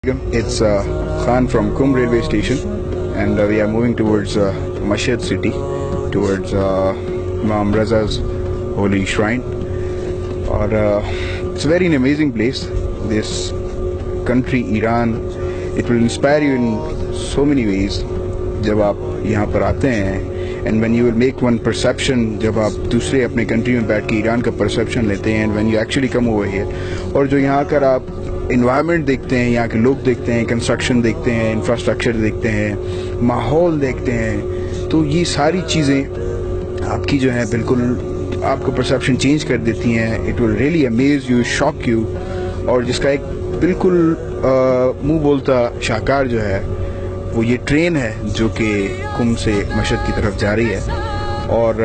It's Khan from Kum railway station, and we are moving towards Mashhad city, towards Imam Raza's holy shrine. Or it's a very amazing place. This country, Iran, it will inspire you in so many ways. जब आप यहाँ पर आते हैं, and when you will make one perception, जब आप दूसरे अपने कंट्री में बैठ के ईरान का perception लेते हैं, and when you actually come over here, और जो यहाँ कर आप environment देखते हैं, यहाँ के लोग देखते हैं, construction देखते हैं, infrastructure देखते हैं, माहौल देखते हैं, तो ये सारी चीज़ें आपकी जो है बिल्कुल आपको perception change कर देती हैं. It will really amaze you, shock you. और जिसका एक बिल्कुल मुंह बोलता शाहकार जो है वो ये ट्रेन है जो कि कुम से मशहद की तरफ जा रही है. और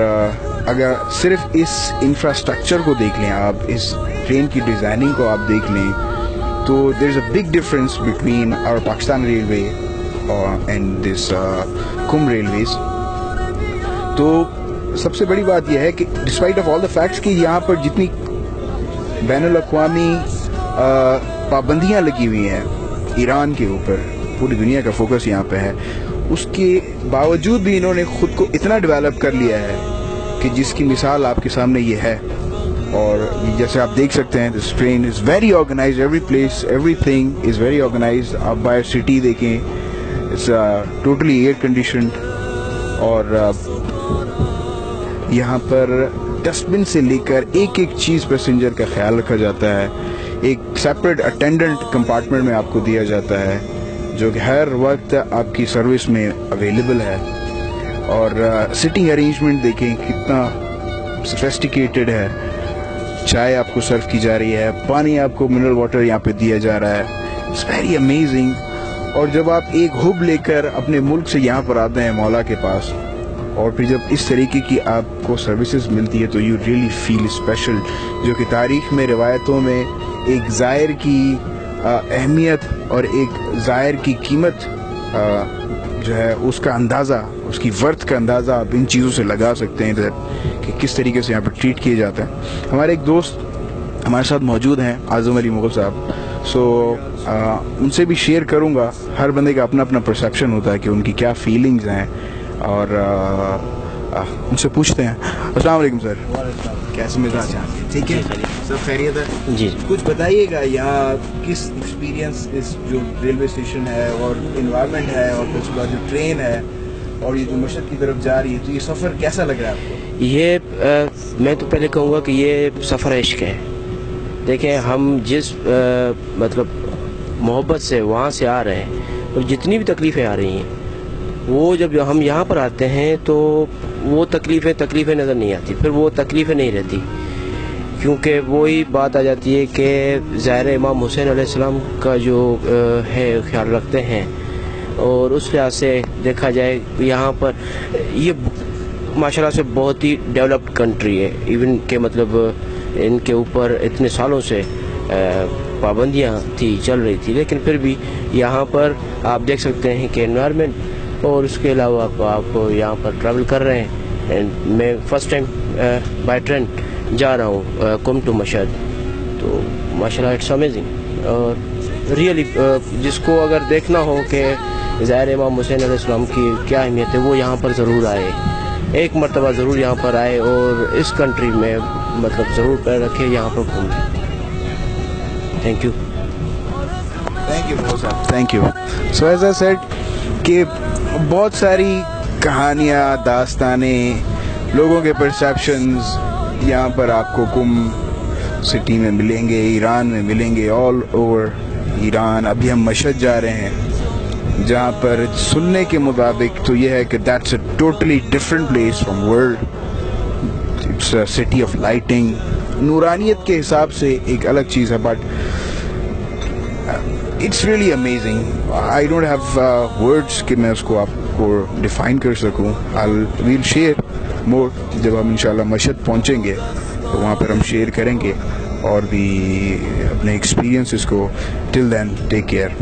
अगर सिर्फ इस इंफ्रास्ट्रक्चर को देख लें आप, इस ट्रेन की डिज़ाइनिंग को आप देख लें, तो there is a big difference between our Pakistan railway and this Qom railways. तो सबसे बड़ी बात यह है कि despite of all the facts कि यहाँ पर जितनी बैनुल अक़वामी पाबंदियाँ लगी हुई हैं ईरान के ऊपर, पूरी दुनिया का फोकस यहाँ पे है, उसके बावजूद भी इन्होंने खुद को इतना डेवलप कर लिया है कि जिसकी मिसाल आपके सामने ये है. और जैसे आप देख सकते हैं, this train is very organised, every place everything is very organised. आप बाहर सिटी देखें, इट्स टोटली एयर कंडीशनड. और यहाँ पर डस्टबिन से लेकर एक एक चीज़ पैसेंजर का ख्याल रखा जाता है. एक सेपरेट अटेंडेंट कंपार्टमेंट में आपको दिया जाता है जो कि हर वक्त आपकी सर्विस में अवेलेबल है. और सिटिंग अरेंजमेंट देखें कितना सोफिस्टिकेटेड है. चाय आपको सर्व की जा रही है, पानी आपको मिनरल वाटर यहाँ पे दिया जा रहा है. It's very amazing. और जब आप एक हुब लेकर अपने मुल्क से यहाँ पर आते हैं मौला के पास, और फिर जब इस तरीके की आपको सर्विसेज मिलती है, तो यू रियली फील स्पेशल. जो कि तारीख में रिवायतों में एक ज़ायर की अहमियत और एक ज़ायर की कीमत जो है उसका अंदाज़ा, उसकी वर्थ का अंदाज़ा आप इन चीज़ों से लगा सकते हैं कि किस तरीके से यहाँ पर ट्रीट किए जाते हैं. हमारे एक दोस्त हमारे साथ मौजूद हैं, आज़म अली मुग़ल साहब. सो उनसे भी शेयर करूँगा. हर बंदे का अपना अपना परसेप्शन होता है कि उनकी क्या फीलिंग्स हैं, और उनसे पूछते हैं. अस्सलाम वालेकुम सर, कैसे मिजाज हैं? ठीक है, सब खैरियत है जी. कुछ बताइएगा यहाँ किस एक्सपीरियंस इस जो रेलवे स्टेशन है और इन्वायरमेंट है और उसके बाद जो ट्रेन है और ये जो मशहद की तरफ जा रही है, तो ये सफ़र कैसा लग रहा है आपको? ये मैं तो पहले कहूँगा कि ये सफ़र इश्क है. देखें, हम जिस मतलब मोहब्बत से वहाँ से आ रहे हैं, और जितनी भी तकलीफ़ें आ रही हैं, वो जब हम यहाँ पर आते हैं तो वो तकलीफ़ें नज़र नहीं आती. फिर वो तकलीफ़ें नहीं रहती, क्योंकि वही बात आ जाती है कि ज़ाहिर इमाम हुसैन अलैहिस्सलाम का जो है ख्याल रखते हैं. और उस लिहाज से देखा जाए यहाँ पर ये माशाल्लाह से बहुत ही डेवलप्ड कंट्री है. इवन के मतलब इनके ऊपर इतने सालों से पाबंदियाँ थी, चल रही थी, लेकिन फिर भी यहाँ पर आप देख सकते हैं कि एनवायरनमेंट, और उसके अलावा आप यहाँ पर ट्रैवल कर रहे हैं. एंड मैं फ़र्स्ट टाइम बाय ट्रेन जा रहा हूँ कुम टू मशहद, तो माशाल्लाह इट्स अमेजिंग. और रियली जिसको अगर देखना हो कि ज़ाहिर इमाम हुसैन अलैहिस्सलाम की क्या अहमियत है, वो यहाँ पर ज़रूर आए, एक मरतबा ज़रूर यहाँ पर आए, और इस कंट्री में मतलब ज़रूर पैर रखे, यहाँ पर घूमें. Thank you. Thank you. So as I said कि बहुत सारी कहानियाँ, दास्तानें, लोगों के परसेप्शंस यहाँ पर आपको कुम सिटी में मिलेंगे, ईरान में मिलेंगे, ऑल ओवर ईरान. अभी हम मशहद जा रहे हैं, जहाँ पर सुनने के मुताबिक तो ये है कि that's a totally different place from world. It's a city of lighting. नूरानियत के हिसाब से एक अलग चीज़ है, but it's really amazing. I don't have words कि मैं उसको आपको डिफाइन कर सकूं. वील शेयर मोर जब हम इंशाल्लाह मशहद पहुंचेंगे, तो वहाँ पर हम शेयर करेंगे और भी अपने एक्सपीरियंसेस को. Till then take care.